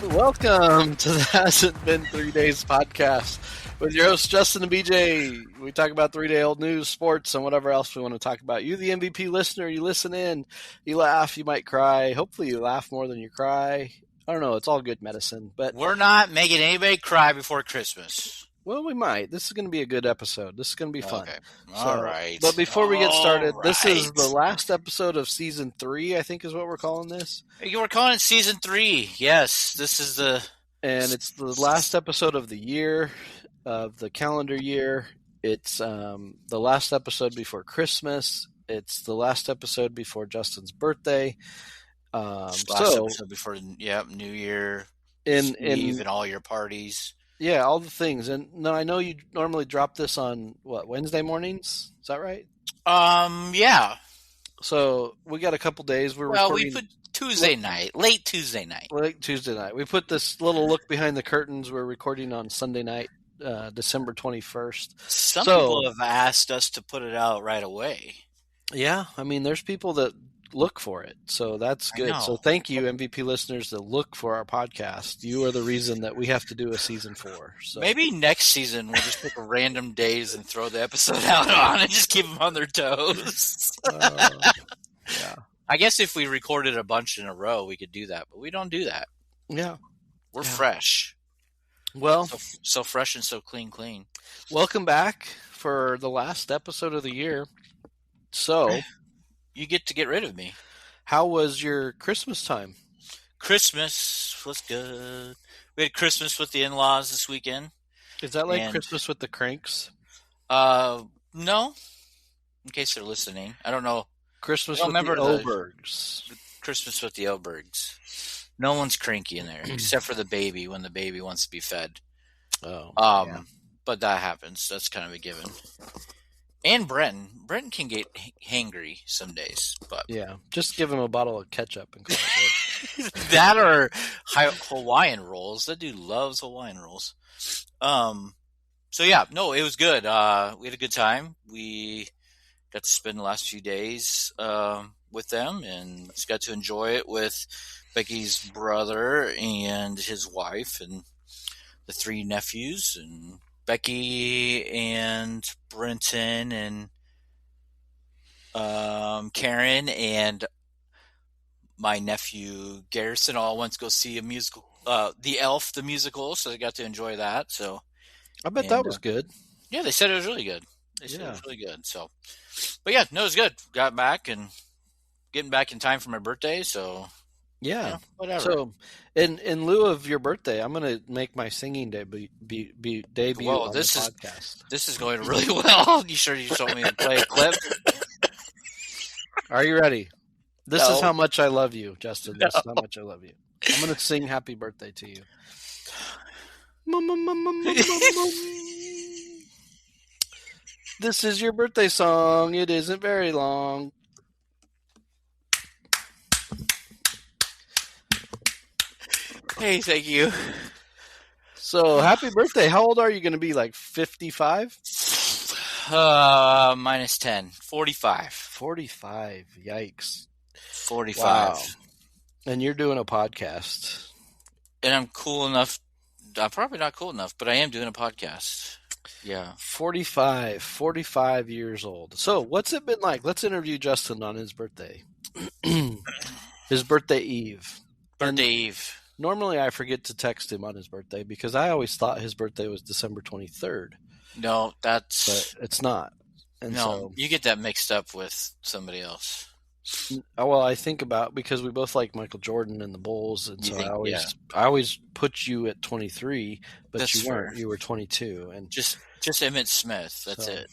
Welcome to the Hasn't Been 3 Days podcast with your hosts Justin and BJ. We talk about 3-day-old news, sports, and whatever else we want to talk about. You, the MVP listener, you listen in, you laugh, you might cry. Hopefully you laugh more than you cry. I don't know. It's all good medicine. But we're not making anybody cry before Christmas. Well, we might. This is going to be a good episode. This is going to be fun. Okay. All right. But before we get started, This is the last episode of Season 3, I think is what we're calling this. We're calling it Season 3. Yes, this is the... And it's the last episode of the year, of the calendar year. It's the last episode before Christmas. It's the last episode before Justin's birthday. Last episode before New Year, Eve, and all your parties. Yeah, all the things. And no, I know you normally drop this on, Wednesday mornings? Is that right? Yeah. So we got a couple days. We put Tuesday night, late Tuesday night. Late Tuesday night. We put this little look behind the curtains. We're recording on Sunday night, December 21st. Some people have asked us to put it out right away. Yeah, I mean, there's people that look for it, so that's good. So thank you, MVP listeners, that look for our podcast. You are the reason that we have to do a season 4. So maybe next season we'll just pick random days and throw the episode out on and just keep them on their toes. Yeah, I guess if we recorded a bunch in a row, we could do that, but we don't do that. Yeah, we're fresh. Well, so fresh and so clean. Welcome back for the last episode of the year. So. You get to get rid of me. How was your Christmas time? Christmas was good. We had Christmas with the in-laws this weekend. Is that like Christmas with the Cranks? No. In case they're listening. I don't know. Christmas with the Obergs. Christmas with the Obergs. No one's cranky in there, except for the baby when the baby wants to be fed. Oh. Yeah. But that happens. That's kind of a given. And Brenton can get hangry some days, but just give him a bottle of ketchup and call it good. That or Hawaiian rolls. That dude loves Hawaiian rolls. So it was good. We had a good time. We got to spend the last few days with them, and just got to enjoy it with Becky's brother and his wife and the 3 nephews and Becky and Brenton and Karen and my nephew Garrison all went to go see a musical, The Elf, the musical, so they got to enjoy that. So I bet that was good. Yeah, they said it was really good. It was really good. So, but it was good. Got back and getting back in time for my birthday, so. Yeah. Whatever. So, in lieu of your birthday, I'm going to make my singing debut on the podcast. This is going really well. You sure you told me to play a clip? Are you ready? This is how much I love you, Justin. This is how much I love you. I'm going to sing happy birthday to you. This is your birthday song. It isn't very long. Hey, thank you. So, happy birthday. How old are you going to be, like 55? Minus 10. 45. 45. Yikes. 45. Wow. And you're doing a podcast. And I'm cool enough. I'm probably not cool enough, but I am doing a podcast. Yeah. 45 years old. So, what's it been like? Let's interview Justin on his birthday. His birthday eve. Eve. Normally, I forget to text him on his birthday because I always thought his birthday was December 23rd. No, but it's not. And no, you get that mixed up with somebody else. Well, I think about because we both like Michael Jordan and the Bulls, and so I always put you at 23, but that's you weren't. You were 22, and just Emmitt Smith. That's it.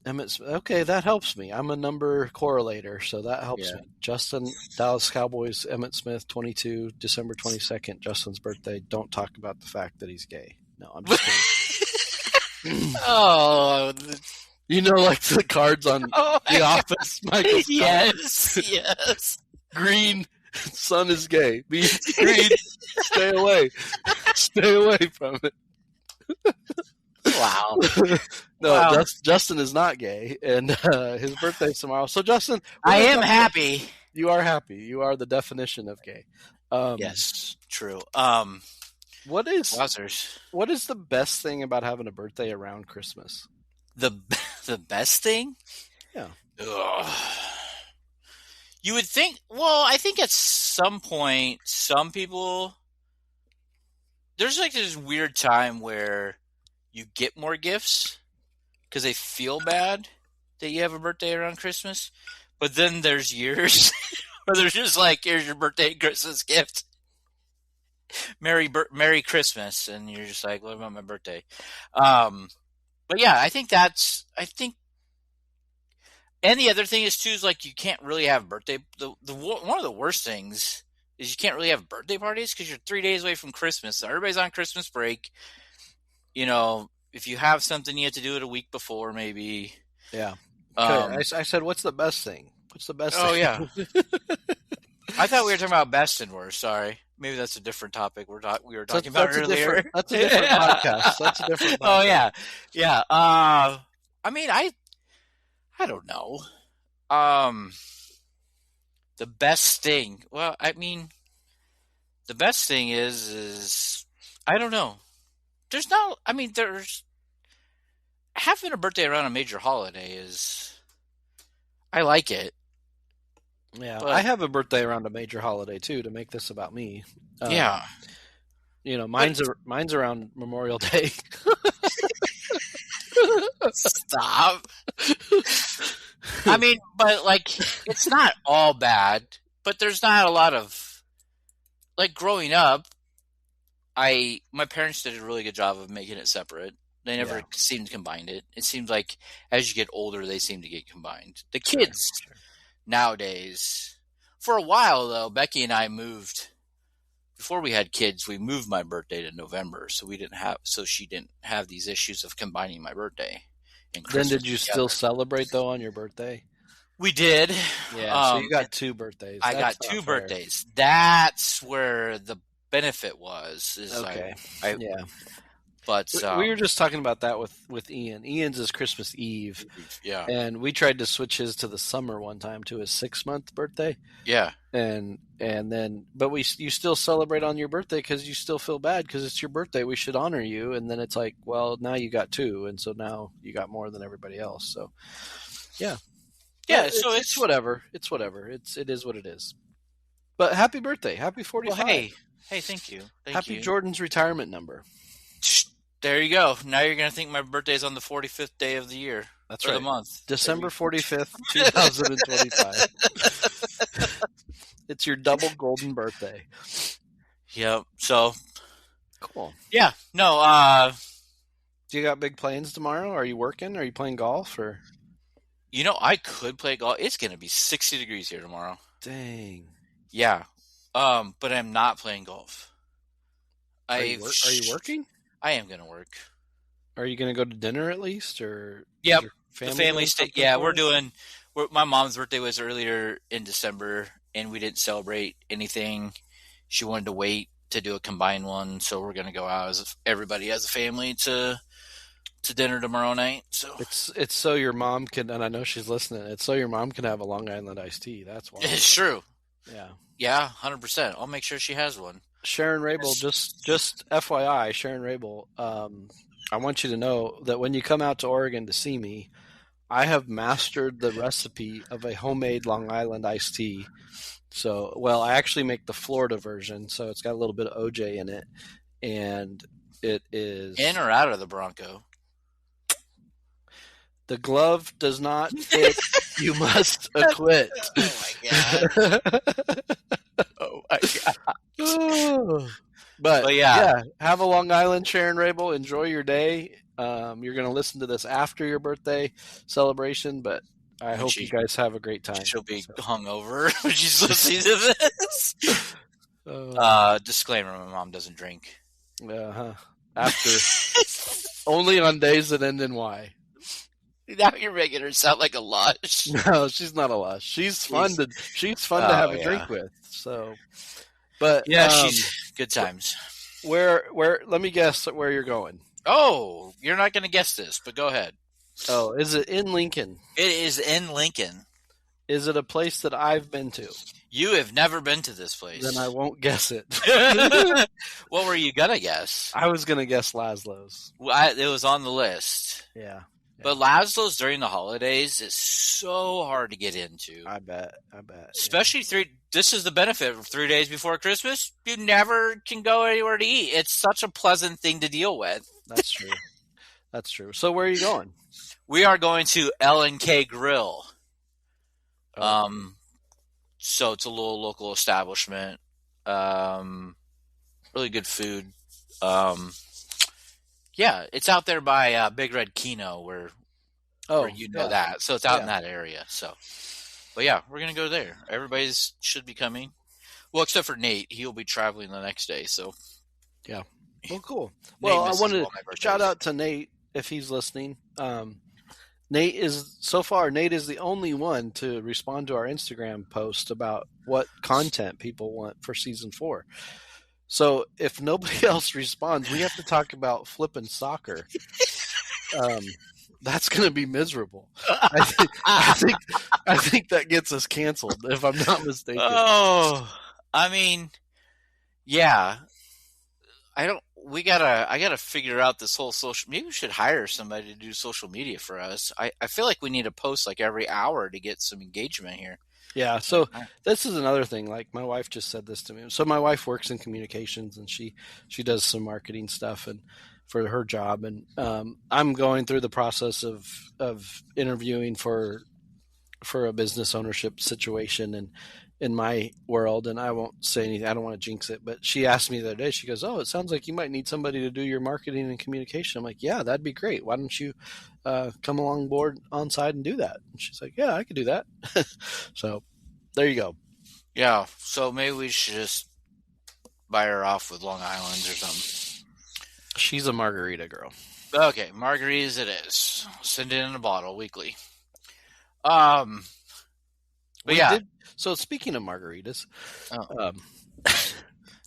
Emmitt Smith. Okay, that helps me. I'm a number correlator, so that helps me. Justin, Dallas Cowboys, Emmitt Smith, 22, December 22nd, Justin's birthday. Don't talk about the fact that he's gay. No, I'm just kidding. Oh, you know, like the cards on The Office. Michael Scott. Yes. Green, sun is gay. Be green, stay away. Stay away from it. Wow. Justin is not gay, and his birthday's tomorrow. So, Justin, I am happy. You are happy. You are the definition of gay. Yes, true. What is Wowzers. what is the best thing about having a birthday around Christmas? The the best thing? Yeah. Ugh. You would think. Well, I think at some point, some people there's like this weird time where you get more gifts because they feel bad that you have a birthday around Christmas. But then there's years where there's just like, here's your birthday and Christmas gift. Merry Christmas. And you're just like, what about my birthday? But yeah, I think, and the other thing is too, is like, you can't really have birthday. One of the worst things is you can't really have birthday parties because you're 3 days away from Christmas. So everybody's on Christmas break. You know, if you have something, you have to do it a week before, maybe. Yeah. Okay. I said, what's the best thing? What's the best thing? Oh, yeah. I thought we were talking about best and worst. Sorry. Maybe that's a different topic we were talking about earlier. That's a different podcast. That's a different podcast. Oh, yeah. Yeah. I mean, I don't know. The best thing. Well, I mean, the best thing is I don't know. There's having a birthday around a major holiday is, I like it. Yeah, But I have a birthday around a major holiday too. To make this about me, yeah, you know, mine's around Memorial Day. Stop. I mean, but like, it's not all bad. But there's not a lot of, like, growing up. My parents did a really good job of making it separate. They never seemed to combine it. It seems like as you get older, they seem to get combined. The kids nowadays, for a while though, Becky and I moved. Before we had kids, we moved my birthday to November, so she didn't have these issues of combining my birthday and Christmas. Then did you still celebrate though on your birthday? We did. Yeah, so you got 2 birthdays. I got 2 birthdays. That's where the benefit was. Okay. Yeah. But we were just talking about that with Ian. Ian's is Christmas Eve. Yeah. And we tried to switch his to the summer one time to his 6-month birthday. Yeah. And then, but you still celebrate on your birthday because you still feel bad because it's your birthday. We should honor you. And then it's like, well, now you got 2, and so now you got more than everybody else. So, yeah. Yeah. So it's whatever. It's whatever. It is what it is. But happy birthday. Happy 45. Well, hey, thank you. Happy Jordan's retirement number. There you go. Now you're going to think my birthday's on the 45th day of the year. That's right. The month. December 45th, 2025. It's your double golden birthday. Yep. So. Cool. Yeah. No. Do you got big plans tomorrow? Are you working? Are you playing golf? Or? You know, I could play golf. It's going to be 60 degrees here tomorrow. Dang. Yeah. But I'm not playing golf. Are you working? I am going to work. Are you going to go to dinner at least, or? Yep. The family stay. Yeah, my mom's birthday was earlier in December, and we didn't celebrate anything. She wanted to wait to do a combined one, so we're going to go out as everybody as a family to dinner tomorrow night. So it's so your mom can, and I know she's listening. It's so your mom can have a Long Island iced tea. That's why. It's true. Yeah. Yeah, 100%. I'll make sure she has one. Sharon Rabel, just FYI, Sharon Rabel, I want you to know that when you come out to Oregon to see me, I have mastered the recipe of a homemade Long Island iced tea. So, well, I actually make the Florida version, so it's got a little bit of OJ in it, and it is... In or out of the Bronco? The glove does not fit. You must acquit. Oh, my God. Oh, my God. But yeah, have a Long Island, Sharon Rabel. Enjoy your day. You're going to listen to this after your birthday celebration, but I hope you guys have a great time. She'll be hungover when she's listening to this. Disclaimer: my mom doesn't drink. After only on days that end in Y. Now you're making her sound like a lush. No, she's not a lush. She's fun to have a drink with. So, but yeah, she's good times. Where? Let me guess where you're going. Oh, you're not going to guess this, but go ahead. Oh, is it in Lincoln? It is in Lincoln. Is it a place that I've been to? You have never been to this place. Then I won't guess it. What were you gonna guess? I was gonna guess Laszlo's. It was on the list. Yeah. But Laszlo's during the holidays is so hard to get into. I bet. Especially this is the benefit of 3 days before Christmas. You never can go anywhere to eat. It's such a pleasant thing to deal with. That's true. That's true. So where are you going? We are going to L&K Grill. Oh. So it's a little local establishment. Really good food. Yeah, it's out there by Big Red Kino where you know that. So it's out in that area. So, but yeah, we're gonna go there. Everybody should be coming. Well, except for Nate, he'll be traveling the next day. So, yeah. Well, cool. Well, I wanted to shout out to Nate if he's listening. Nate is the only one to respond to our Instagram post about what content people want for season 4. So if nobody else responds, we have to talk about flipping soccer. That's going to be miserable. I think that gets us canceled, if I'm not mistaken. Oh, I mean, yeah. I gotta figure out this whole social. Maybe we should hire somebody to do social media for us. I feel like we need to post like every hour to get some engagement here. Yeah, so this is another thing. Like my wife just said this to me. So my wife works in communications and she does some marketing stuff and for her job. And I'm going through the process of interviewing for a business ownership situation and in my world. And I won't say anything. I don't want to jinx it. But she asked me the other day. She goes, "Oh, it sounds like you might need somebody to do your marketing and communication." I'm like, "Yeah, that'd be great. Why don't you come along board on side and do that?" And she's like, "Yeah, I could do that." So there you go. Yeah. So maybe we should just buy her off with Long Island's or something. She's a margarita girl. Okay, margaritas it is. Send it in a bottle weekly. But yeah. So speaking of margaritas, this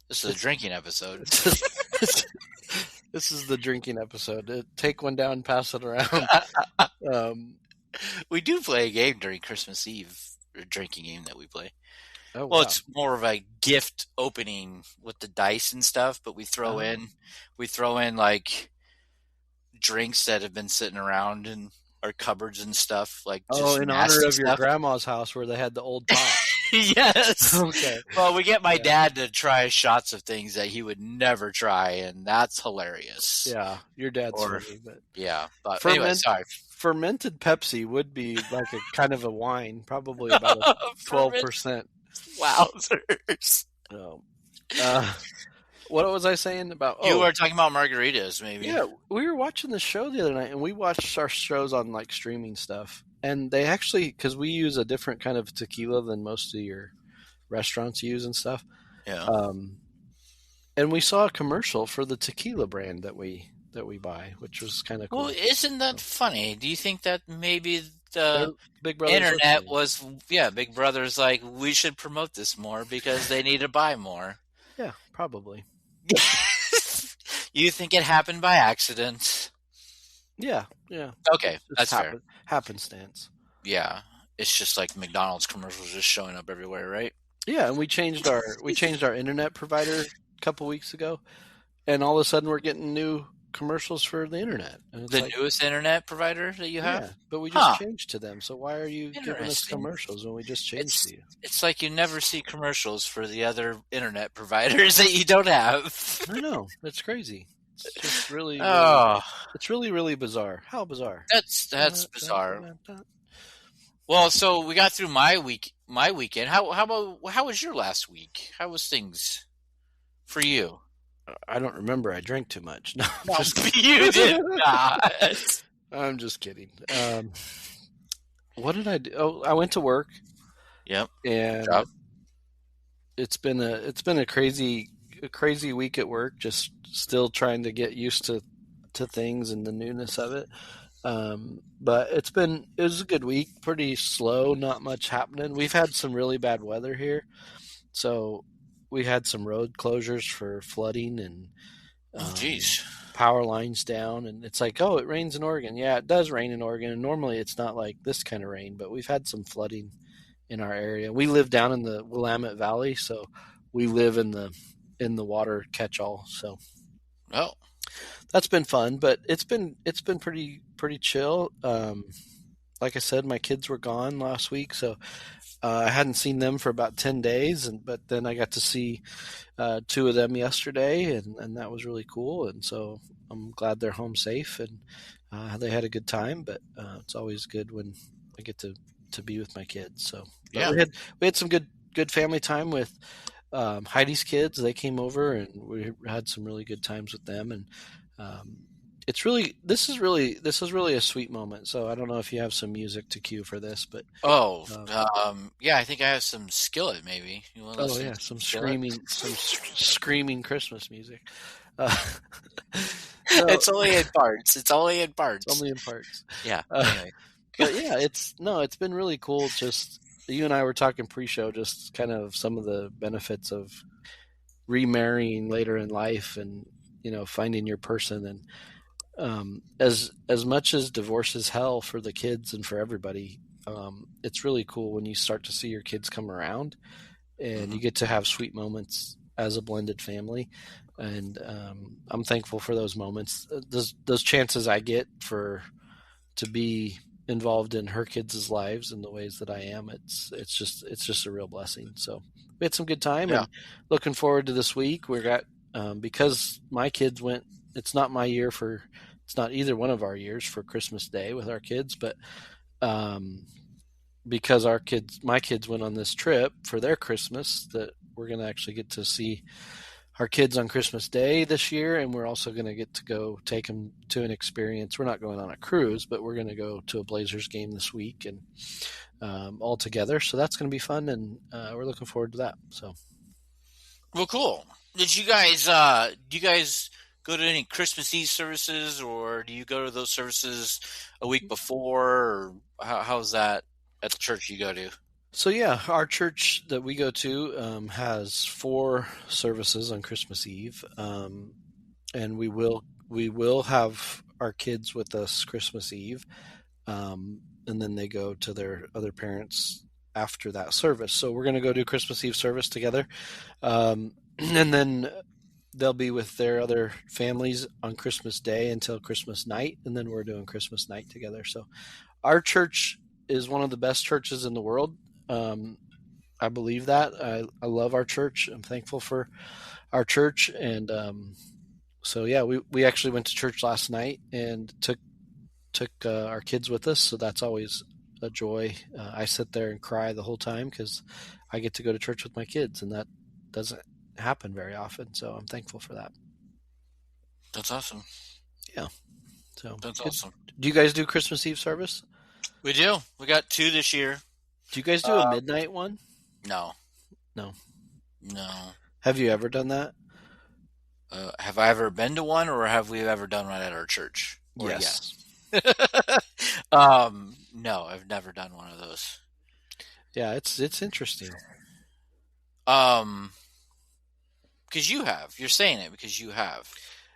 is a drinking episode. This is the drinking episode. Take one down, pass it around. We do play a game during Christmas Eve, a drinking game that we play. Oh, well, wow. It's more of a gift opening with the dice and stuff, but we throw in like drinks that have been sitting around in our cupboards and stuff. Like in honor of your grandma's house where they had the old pot. Yes. Okay. Well, we get my dad to try shots of things that he would never try, and that's hilarious. Yeah, your dad's funny, but yeah. But anyway, sorry. Fermented Pepsi would be like a kind of a wine, probably about 12%. Wowzers. What was I saying about? You were talking about margaritas, maybe. Yeah, we were watching the show the other night, and we watched our shows on like streaming stuff. And they actually, because we use a different kind of tequila than most of your restaurants use and stuff. Yeah. And we saw a commercial for the tequila brand that we buy, which was kind of cool. Well, isn't that funny? Do you think that maybe the Big Brother's internet was, Big Brother's like, we should promote this more because they need to buy more? Yeah, probably. You think it happened by accident? Yeah. Okay, that's fair. Happenstance. Yeah, it's just like McDonald's commercials just showing up everywhere, right? Yeah, and we changed our internet provider a couple weeks ago, and all of a sudden we're getting new commercials for the internet. And it's the newest internet provider that you have? Yeah, but we just changed to them. So why are you giving us commercials when we just changed to you? It's like you never see commercials for the other internet providers that you don't have. I know. It's crazy. It's just really, it's really bizarre. How bizarre? That's bizarre. Well, so we got through my weekend. How was your last week? How was things for you? I don't remember. I drank too much. No, you did not. I'm just kidding. What did I do? Oh, I went to work. Yep. And it's been a crazy week at work. Just still trying to get used to things and the newness of it. But it was a good week. Pretty slow. Not much happening. We've had some really bad weather here, so we had some road closures for flooding and power lines down. And it's like, it rains in Oregon. Yeah, it does rain in Oregon. And normally it's not like this kind of rain, but we've had some flooding in our area. We live down in the Willamette Valley, so we live in the water catch-all. So Oh, that's been fun, but it's been pretty chill. Like I said, my kids were gone last week, so I hadn't seen them for about 10 days, but then I got to see two of them yesterday, and that was really cool. And so I'm glad they're home safe, and they had a good time. But it's always good when I get to be with my kids. So, but yeah. we had some good family time with Heidi's kids. They came over, and we had some really good times with them. And this is really a sweet moment. So I don't know if you have some music to cue for this, but Oh, yeah, I think I have some Skillet, maybe. You want to oh listen yeah, to some Skillet? screaming Christmas music. Uh, It's only in parts. It's only in parts. It's only in parts. Yeah, anyway. But yeah, it's been really cool. Just you and I were talking pre-show, just kind of some of the benefits of remarrying later in life, and finding your person. And as much as divorce is hell for the kids and for everybody, it's really cool when you start to see your kids come around, and you get to have sweet moments as a blended family. And I'm thankful for those moments, those chances I get to be involved in her kids' lives in the ways that I am. It's just a real blessing. So we had some good time, Yeah. and looking forward to this week. We got because my kids went. It's not either one of our years for Christmas Day with our kids, but because my kids went on this trip for their Christmas, that we're going to actually get to see our kids on Christmas Day this year, and we're also going to get to go take them to an experience. We're not going on a cruise, but we're going to go to a Blazers game this week, and all together. So that's going to be fun, and we're looking forward to that. So, Well, cool. Did you guys do you guys go to any Christmas Eve services, or do you go to those services a week before, or how's that at the church you go to? So yeah, our church that we go to has 4 services on Christmas Eve, and we will have our kids with us Christmas Eve, and then they go to their other parents after that service. So we're going to go do Christmas Eve service together, and then they'll be with their other families on Christmas Day until Christmas night, and then we're doing Christmas night together. So our church is one of the best churches in the world. I believe that. I love our church. I'm thankful for our church. And so, yeah, we actually went to church last night and took our kids with us. So that's always a joy. I sit there and cry the whole time because I get to go to church with my kids, and that doesn't happen very often. So I'm thankful for that. That's awesome. Yeah. So that's awesome. Do you guys do Christmas Eve service? We do. We got 2 this year. Do you guys do a midnight one? No. No. No. Have you ever done that? Have I ever been to one, or have we ever done one at our church? Or yes. No, I've never done one of those. Yeah, it's interesting. Because you have. You're saying it because you have.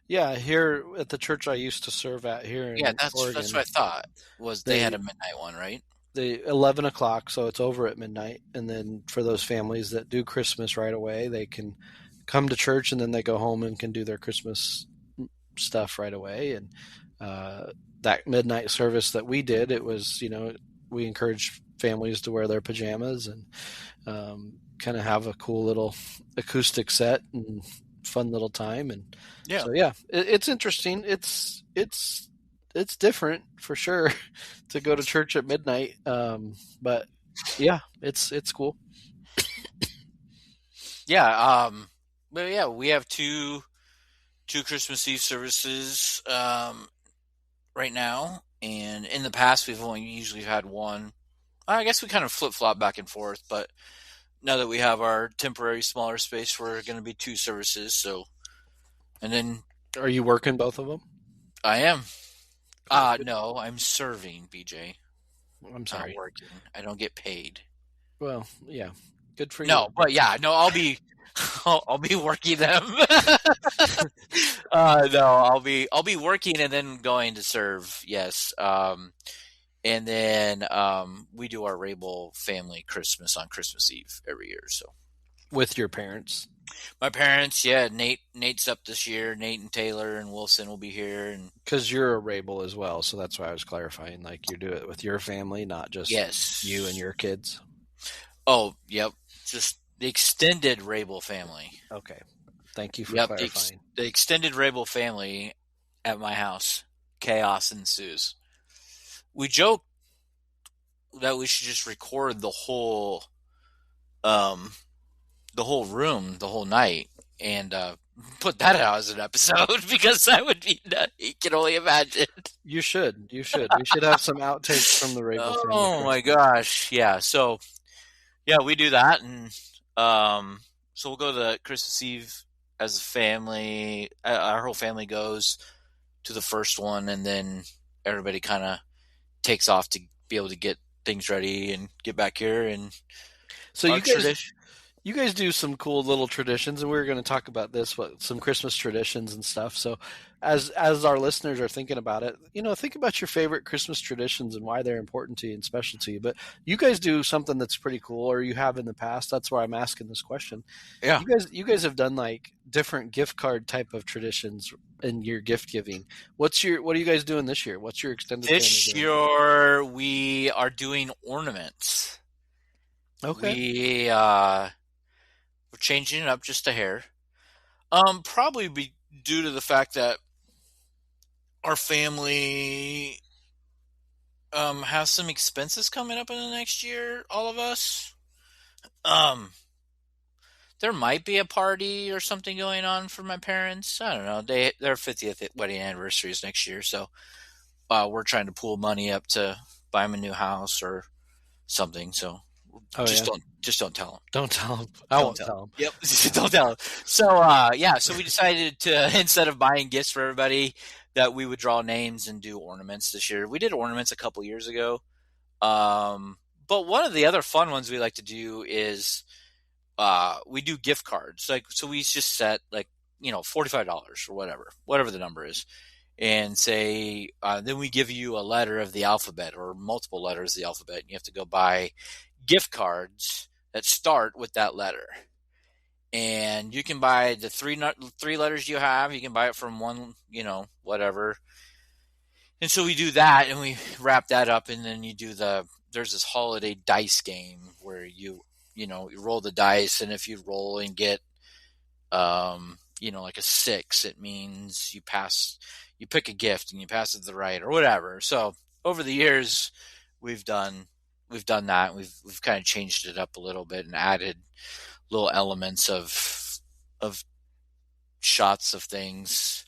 Yeah, here at the church I used to serve at here in Oregon. That's what I thought. They had a midnight one, right? The 11 o'clock, so it's over at midnight. And then for those families that do Christmas right away, they can come to church, and then they go home and can do their Christmas stuff right away. And that midnight service that we did, it was, we encouraged families to wear their pajamas and kind of have a cool little acoustic set and fun little time. And so, yeah, it's interesting. It's different for sure to go to church at midnight. But yeah, it's cool. Yeah. But yeah, we have two Christmas Eve services right now, and in the past we've only usually had one. I guess we kind of flip-flop back and forth, but now that we have our temporary smaller space, we're going to be 2 services. So, and then, are you working both of them? I am. No, I'm serving, BJ. I'm sorry. Not working. I don't get paid. Well, yeah, good for you. No, but yeah, no, I'll be working them. No, I'll be working and then going to serve. Yes. And then we do our Rabel family Christmas on Christmas Eve every year. So With your parents. my parents, Nate's up this year. Nate and Taylor and Wilson will be here, and Because you're a Rabel as well, so that's why I was clarifying. Like, you do it with your family, not just you and yes. your kids. Oh, yep. Just the extended Rabel family. Okay. Thank you for Yep, clarifying. the extended Rabel family at my house. Chaos ensues. We joke that we should just record um, the whole room, the whole night, and put that out as an episode because that would be nuts. You can only imagine. You should. You should. We should have some outtakes from the Rabel family Oh my Christmas. gosh, yeah. So yeah, we do that, and so we'll go to Christmas Eve as a family. Our whole family goes to the first one, and then everybody kind of takes off to be able to get things ready and get back here. And So our tradition, you guys do some cool little traditions, and we were going to talk about this, some Christmas traditions and stuff. So as our listeners are thinking about it, think about your favorite Christmas traditions and why they're important to you and special to you. But you guys do something that's pretty cool, or you have in the past. That's why I'm asking this question. yeah. You guys have done like different gift card type of traditions in your gift giving. What are you guys doing this year? What's your extended family This doing? year we are doing ornaments. Okay. We're changing it up just a hair. Probably be due to the fact that our family has some expenses coming up in the next year. All of us. Um, there might be a party or something going on for my parents. I don't know. Their 50th wedding anniversary is next year, so we're trying to pool money up to buy them a new house or something. So Oh yeah. just don't tell them. Don't tell them. I Don't won't tell. tell them. Yep. Don't tell them. So so we decided to instead of buying gifts for everybody that we would draw names and do ornaments this year. We did ornaments a couple years ago. But one of the other fun ones we like to do is we do gift cards. Like so we just set like, $45 or whatever the number is. And say then we give you a letter of the alphabet or multiple letters of the alphabet, and you have to go buy gift cards that start with that letter. And you can buy the three letters you have. You can buy it from one, whatever. And so we do that, and we wrap that up, and then there's this holiday dice game where you roll the dice, and if you roll and get, like a 6, it means you pass. You pick a gift and you pass it to the right or whatever. So over the years, we've done that. We've kind of changed it up a little bit and added little elements of shots of things.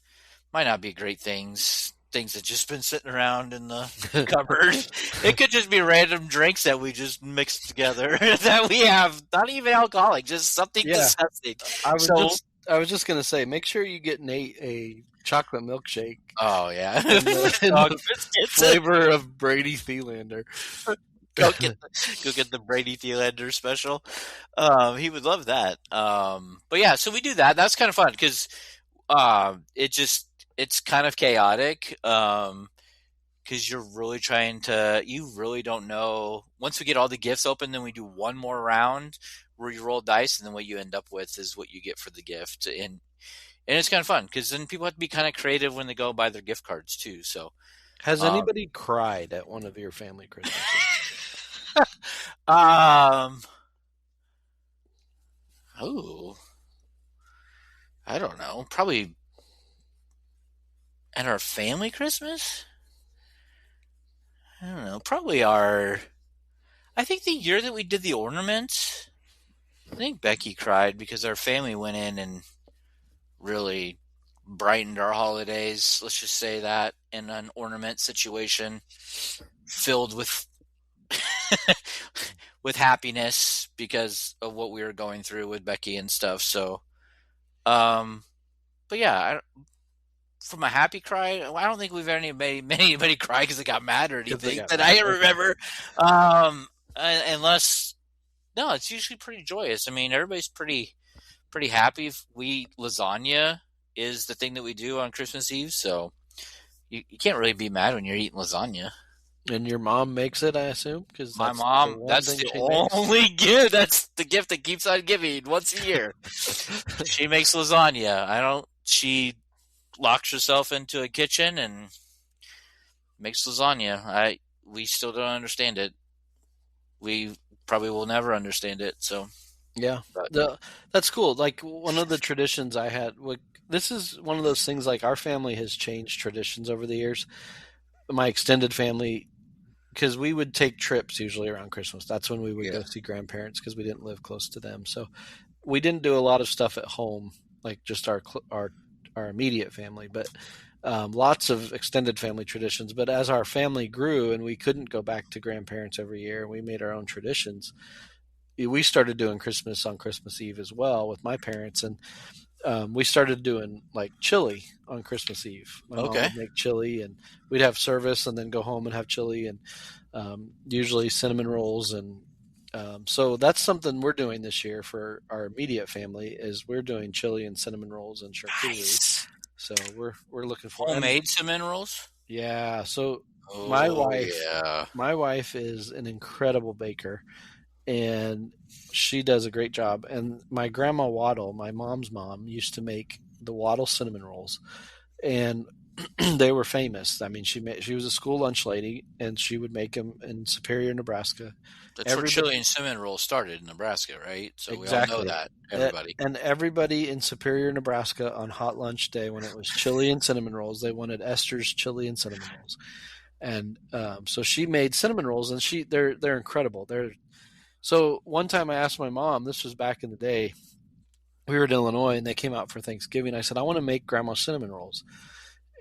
Might not be great things that just been sitting around in the cupboard. It could just be random drinks that we just mixed together that we have, not even alcoholic, just something disgusting. I was just gonna say, make sure you get Nate a chocolate milkshake. Oh yeah, in the flavor of Brady Thelander. Go get the Brady Thelander special. He would love that. But yeah, so we do that. That's kind of fun because it's kind of chaotic. Because you really don't know. Once we get all the gifts open, then we do one more round where you roll dice, and then what you end up with is what you get for the gift. And it's kind of fun because then people have to be kind of creative when they go buy their gift cards too. So, has anybody cried at one of your family Christmases? Oh, I don't know. Probably at our family Christmas. I don't know. Probably I think the year that we did the ornaments, I think Becky cried because our family went in and really brightened our holidays. Let's just say that in an ornament situation filled with with happiness because of what we were going through with Becky and stuff. So, but yeah, from a happy cry, I don't think we've had anybody cry because they got mad or anything that I remember. Unless, no, it's usually pretty joyous. I mean, everybody's pretty happy. Lasagna is the thing that we do on Christmas Eve, so you can't really be mad when you're eating lasagna. And your mom makes it, I assume, because My that's the mom, one that's thing the she makes. only gift. That's the gift that keeps on giving once a year. She makes lasagna. She locks herself into a kitchen and makes lasagna. We still don't understand it. We probably will never understand it. So, Yeah, but that's cool. Like one of the traditions I had. This is one of those things. Like our family has changed traditions over the years. My extended family, because we would take trips usually around Christmas. That's when we would yeah. go see grandparents because we didn't live close to them. So we didn't do a lot of stuff at home, like just our immediate family, but lots of extended family traditions. But as our family grew and we couldn't go back to grandparents every year, we made our own traditions. We started doing Christmas on Christmas Eve as well with my parents, and we started doing like chili on Christmas Eve. My mom Okay. would make chili, and we'd have service, and then go home and have chili, and usually cinnamon rolls, and so that's something we're doing this year for our immediate family. Is we're doing chili and cinnamon rolls and charcuterie. Nice. So we're looking for, and Homemade cinnamon rolls. yeah. So my Oh wife yeah. my wife is an incredible baker, and she does a great job. And my grandma Waddle, my mom's mom, used to make the Waddle cinnamon rolls, and they were famous. I mean, she was a school lunch lady, and she would make them in Superior, Nebraska. That's where Everybody, chili and cinnamon rolls started in Nebraska, right? So we all know exactly. that. Everybody. And everybody in Superior, Nebraska, on hot lunch day, when it was chili and cinnamon rolls, they wanted Esther's chili and cinnamon rolls. And so she made cinnamon rolls, and they're incredible. So one time I asked my mom. This was back in the day. We were in Illinois, and they came out for Thanksgiving. I said, I want to make grandma's cinnamon rolls.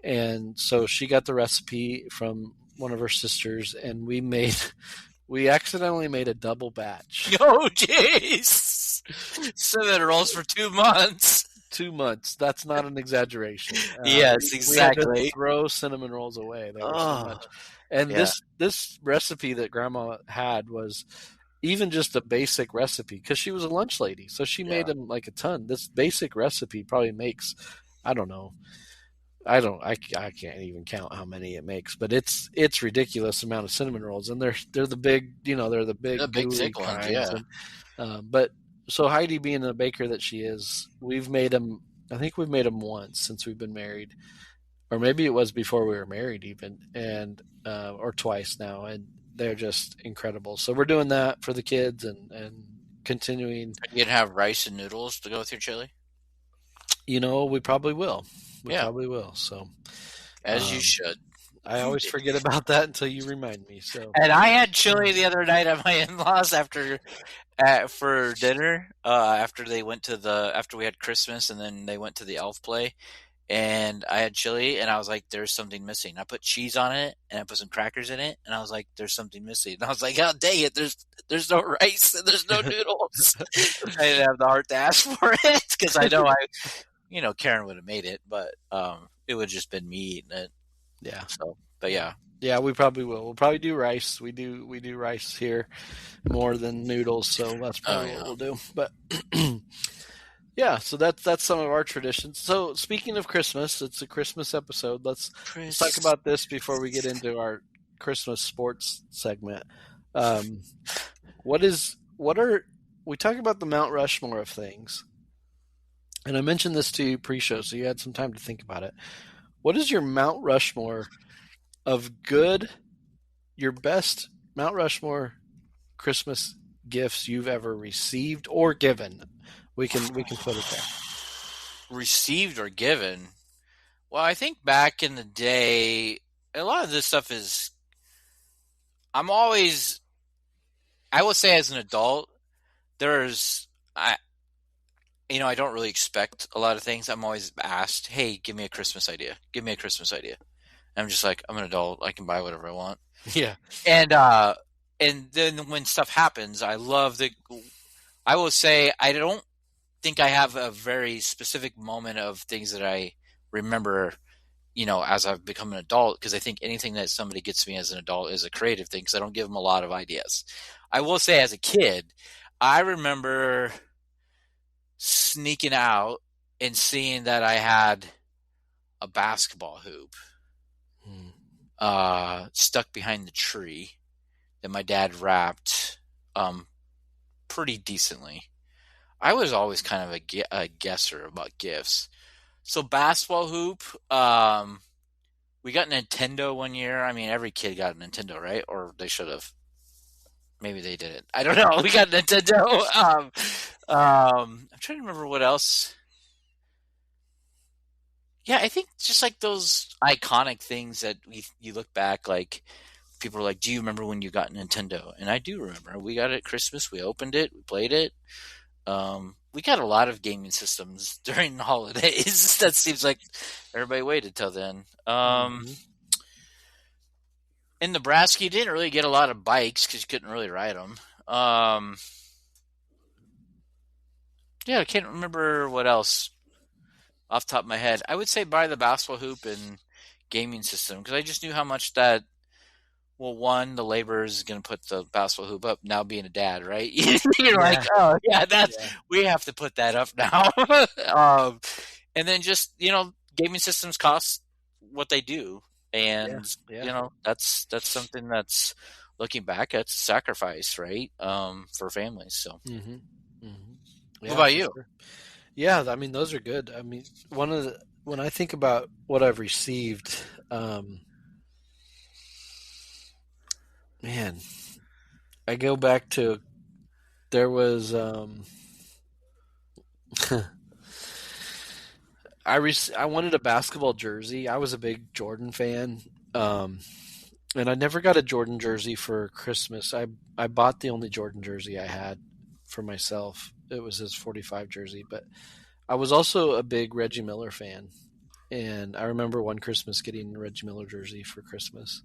And so she got the recipe from one of her sisters, and we accidentally made a double batch. Oh jeez. Cinnamon rolls for 2 months. 2 months. That's not an exaggeration. Yes, We had to exactly. throw cinnamon rolls away. They were so Oh much. And yeah. this recipe that Grandma had was even just a basic recipe because she was a lunch lady, so she made Yeah. them like a ton. This basic recipe probably makes, I don't know, I can't even count how many it makes, but it's ridiculous amount of cinnamon rolls, and they're the big, they're the The big big gooey thick ones, kinds. yeah. And but so Heidi, being the baker that she is, we've made them. I think we've made them once since we've been married, or maybe it was before we were married even, and or twice now, and they're just incredible. So we're doing that for the kids, and continuing. You can have rice and noodles to go with your chili. We probably will. We Yeah, probably will. So as you um, should. I always forget about that until you remind me. So And I had chili the other night at my in-laws for dinner. After we had Christmas, and then they went to the elf play, and I had chili, and I was like, "There's something missing." I put cheese on it, and I put some crackers in it, and I was like, "There's something missing." And I was like, "Oh dang it! There's no rice and there's no noodles." I didn't have the heart to ask for it because I know Karen would have made it, but it would have just been me eating it. yeah, So, but yeah, yeah, we probably will. We'll probably do rice. We do rice here more than noodles, so that's oh probably what yeah, we'll do. But yeah, so that's some of our traditions. So speaking of Christmas, it's a Christmas episode. Let's talk Chris. about this before we get into our Christmas sports segment. Um, what are we talk about the Mount Rushmore of things? And I mentioned this to you pre-show, so you had some time to think about it. What is your Mount Rushmore of good, your best Mount Rushmore Christmas gifts you've ever received or given? We can put it there. Received or given? Well, I think back in the day, a lot of this stuff is. I'm always. I will say, as an adult, there's. I don't really expect a lot of things. I'm always asked, "Hey, give me a Christmas idea. Give me a Christmas idea." And I'm just like, I'm an adult. I can buy whatever I want. Yeah. And then when stuff happens, I love the. I will say I don't think I have a very specific moment of things that I remember, as I've become an adult, because I think anything that somebody gets me as an adult is a creative thing because I don't give them a lot of ideas. I will say as a kid, I remember sneaking out and seeing that I had a basketball hoop. Hmm. stuck behind the tree that my dad wrapped pretty decently. I was always kind of a guesser about gifts. So basketball hoop, we got Nintendo one year. I mean, every kid got a Nintendo, right? Or they should have. Maybe they didn't. I don't know. We got Nintendo. I'm trying to remember what else. Yeah, I think just like those iconic things that you look back, like people are like, "Do you remember when you got Nintendo?" And I do remember. We got it at Christmas. We opened it. We played it. We got a lot of gaming systems during the holidays. That seems like everybody waited till then. In Nebraska, you didn't really get a lot of bikes because you couldn't really ride them. Yeah, I can't remember what else off the top of my head. I would say buy the basketball hoop and gaming system because I just knew how much that. Well, one, the labor is going to put the basketball hoop up. Now being a dad, right? You're like, oh yeah, we have to put that up now. And then just gaming systems cost what they do, and that's something that's looking back, it's a sacrifice, right? For families. So, what about you? Sure. Yeah, I mean those are good. I mean, when I think about what I've received, man, I go back to there was I wanted a basketball jersey. I was a big Jordan fan, and I never got a Jordan jersey for Christmas. I bought the only Jordan jersey I had for myself. It was his 45 jersey, but I was also a big Reggie Miller fan, and I remember one Christmas getting a Reggie Miller jersey for Christmas.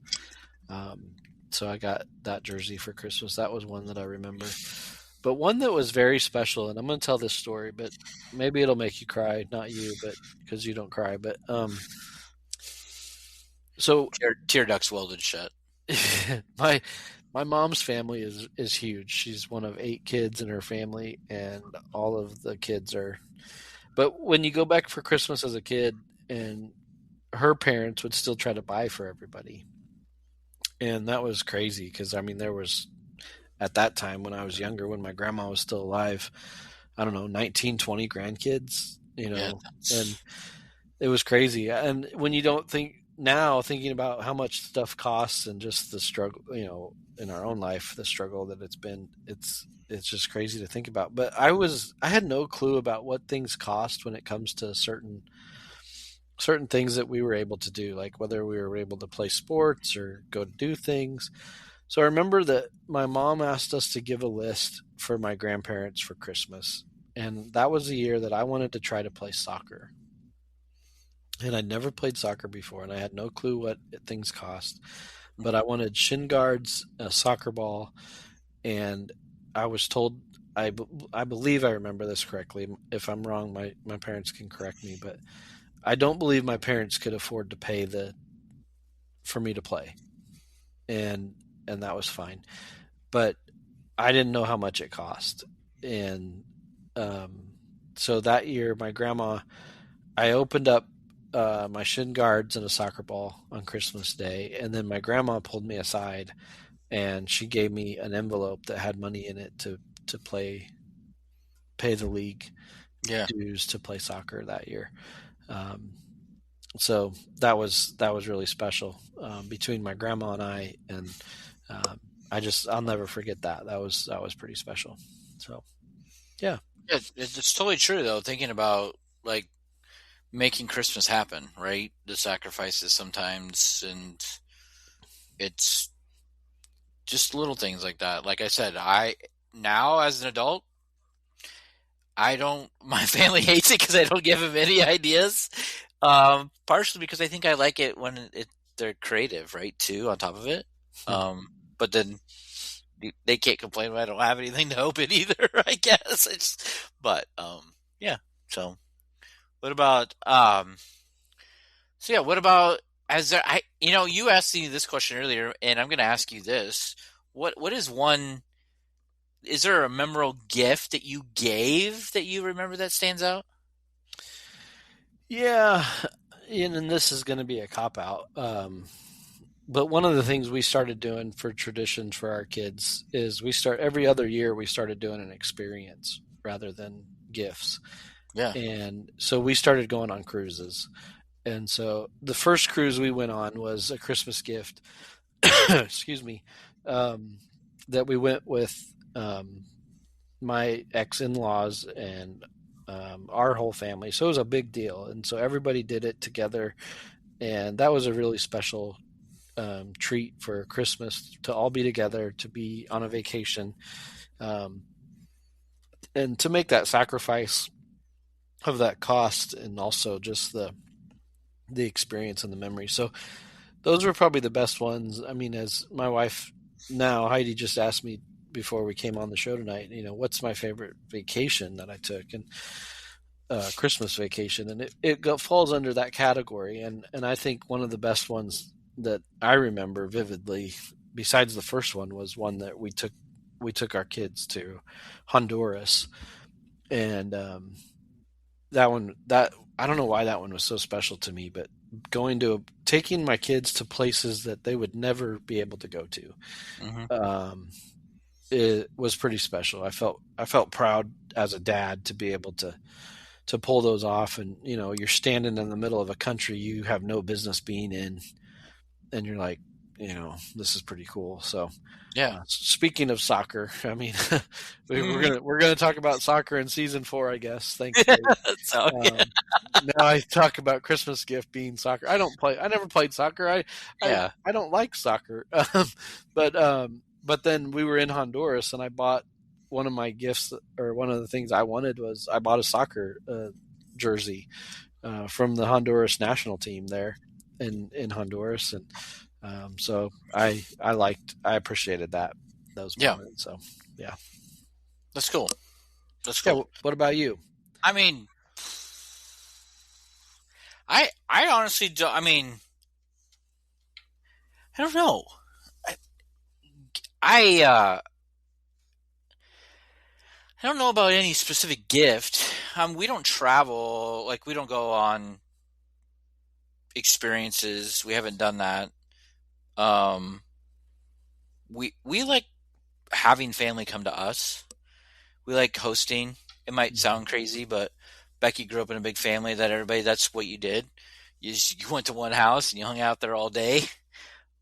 So I got that jersey for Christmas. That was one that I remember. But one that was very special, and I'm going to tell this story, but maybe it'll make you cry. Not you, but because you don't cry. But so tear ducts welded shut. my mom's family is huge. She's one of 8 kids in her family, and all of the kids are. But when you go back for Christmas as a kid, and her parents would still try to buy for everybody, and that was crazy because I mean there was. At that time, when I was younger, when my grandma was still alive, I don't know, 19, 20 grandkids, and it was crazy. And when you don't think now, thinking about how much stuff costs and just the struggle, in our own life, the struggle that it's been, it's just crazy to think about. But I had no clue about what things cost when it comes to certain things that we were able to do, like whether we were able to play sports or go to do things. So I remember that my mom asked us to give a list for my grandparents for Christmas. And that was the year that I wanted to try to play soccer. And I'd never played soccer before, and I had no clue what things cost. But I wanted shin guards, a soccer ball, and I was told, I believe I remember this correctly. If I'm wrong, my parents can correct me. But I don't believe my parents could afford to pay for me to play. And that was fine. But I didn't know how much it cost. And so that year, my grandma, I opened up my shin guards and a soccer ball on Christmas Day. And then my grandma pulled me aside and she gave me an envelope that had money in it to pay the league dues to play soccer that year. So that was really special between my grandma and I, and I'll never forget that. That was pretty special. So, yeah, it's totally true though. Thinking about like making Christmas happen, right? The sacrifices sometimes, and it's just little things like that. Like I said, now as an adult, my family hates it because I don't give them any ideas. Partially because I think I like it when they're creative, right? Too, on top of it. But then they can't complain when I don't have anything to open either, I guess. Yeah. So what about, you asked me this question earlier, and I'm going to ask you this. What is is there a memorable gift that you gave that you remember that stands out? Yeah. And this is going to be a cop out. But one of the things we started doing for traditions for our kids is every other year we started doing an experience rather than gifts. Yeah. And so we started going on cruises. And so the first cruise we went on was a Christmas gift. Excuse me. Um, that we went with my ex-in-laws and our whole family. So it was a big deal. And so everybody did it together. And that was a really special treat for Christmas to all be together, to be on a vacation, um, and to make that sacrifice of that cost, and also just the experience and the memory. So those were probably the best ones. I mean, as my wife now, Heidi, just asked me before we came on the show tonight, what's my favorite vacation that I took, and Christmas vacation, and it falls under that category. And I think one of the best ones that I remember vividly, besides the first one, was one that we took our kids to Honduras, and that I don't know why that one was so special to me, but taking my kids to places that they would never be able to go to, Hmm. it was pretty special. I felt proud as a dad to be able to pull those off. And you're standing in the middle of a country you have no business being in, and you're like, this is pretty cool. So Yeah. speaking of soccer, I mean, we're Mhm. gonna talk about soccer in season 4, I guess, thankfully. So yeah. Now I talk about Christmas gift being soccer. I never played soccer. I Yeah. I don't like soccer. But then we were in Honduras, and I bought one of my gifts, or one of the things I wanted was I bought a soccer jersey from the Honduras national team there in Honduras. And so I appreciated those Yeah. moments. So yeah. That's cool. That's Yeah. cool. What about you? I mean, I honestly don't. I mean, I don't know. I I, I don't know about any specific gift. We don't travel. Like, we don't go on experiences. We haven't done that. Um, we like having family come to us. We like hosting. It might Mhm. sound crazy, but Becky grew up in a big family that that's what you did. You went to one house and you hung out there all day.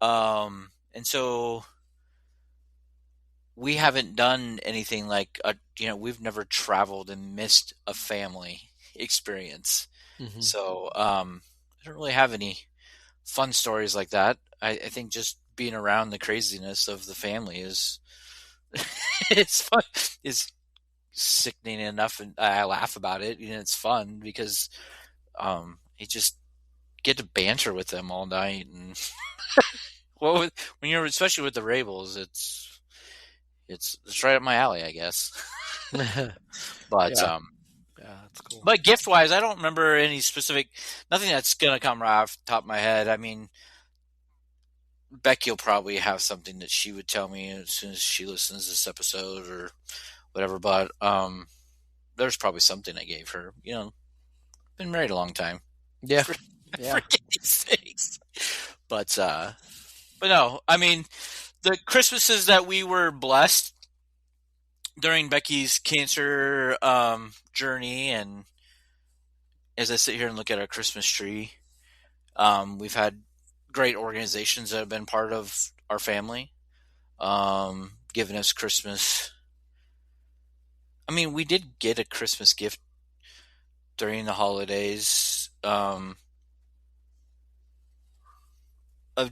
And so we haven't done anything like we've never traveled and missed a family experience. Mhm. So I don't really have any fun stories like that. I think just being around the craziness of the family is it's fun. Is sickening enough, and I laugh about it. It's fun because you just get to banter with them all night, and well, when you're especially with the Rabels, it's right up my alley, I guess. But Yeah. Yeah. That's cool. but gift wise, I don't remember any specific, nothing that's gonna come right off the top of my head. I mean, Becky will probably have something that she would tell me as soon as she listens to this episode or whatever. But there's probably something I gave her. Been married a long time. Yeah. For, Yeah. for goodness sakes. But no, I mean, the Christmases that we were blessed during Becky's cancer journey, and as I sit here and look at our Christmas tree, we've had great organizations that have been part of our family, giving us Christmas. I mean, we did get a Christmas gift during the holidays. Of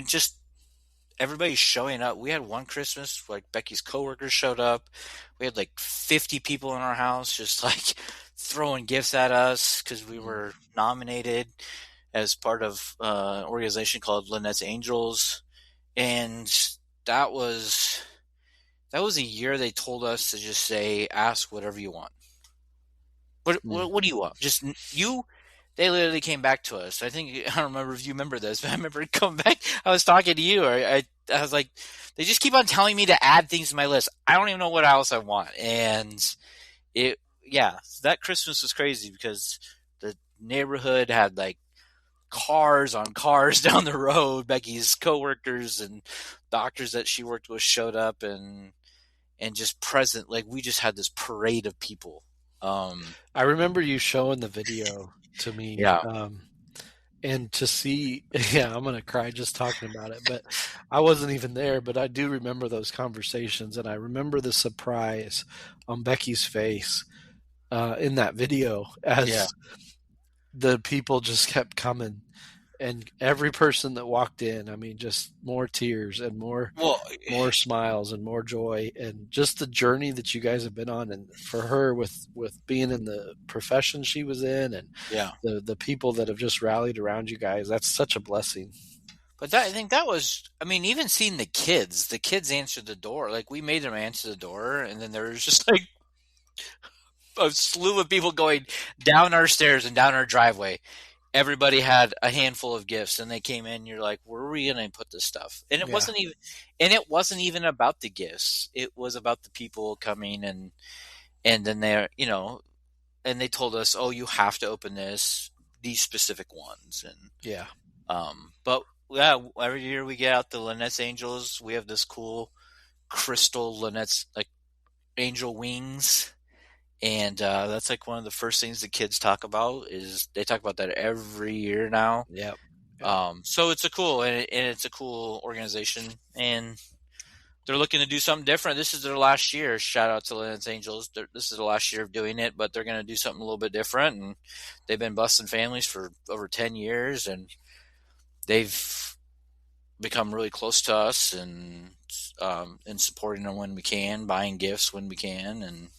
just everybody showing up. We had one Christmas, like Becky's coworkers showed up. We had like 50 people in our house, just like throwing gifts at us because we Mhm. were nominated as part of an organization called Lynette's Angels, and that was that was a year they told us to just say, ask whatever you want. What Mm. what do you want? Just you. They literally came back to us. I think I don't remember if you remember this, but I remember coming back. I was talking to you. I was like, they just keep on telling me to add things to my list. I don't even know what else I want. And that Christmas was crazy because the neighborhood had like cars on cars down the road. Becky's coworkers and doctors that she worked with showed up and just present. Like we just had this parade of people. I remember you showing the video to me, Yeah. and to see, yeah, I'm gonna cry just talking about it. But I wasn't even there, but I do remember those conversations, and I remember the surprise on Becky's face in that video Yeah. as the people just kept coming, and every person that walked in, I mean, just more tears and Well, more smiles and more joy, and just the journey that you guys have been on, and for her with being in the profession she was in, and yeah. the people that have just rallied around you guys, that's such a blessing. But I think that was, I mean, even seeing the kids answered the door. Like we made them answer the door, and then there was just like a slew of people going down our stairs and down our driveway. Everybody had a handful of gifts, and they came in. You're like, where are we going to put this stuff? And Yeah, it wasn't even about the gifts. It was about the people coming, and then they're, and they told us, oh, you have to open these specific ones, and yeah, but yeah, every year we get out the Lynette's Angels. We have this cool crystal Lynette's like angel wings, and that's like one of the first things the kids talk about. Is they talk about that every year now. yeah. So it's it's a cool organization, and they're looking to do something different. This is their last year. Shout out to Lynette's Angels. This is the last year of doing it, but they're going to do something a little bit different, and they've been busting families for over 10 years, and they've become really close to us and supporting them when we can, buying gifts when we can, and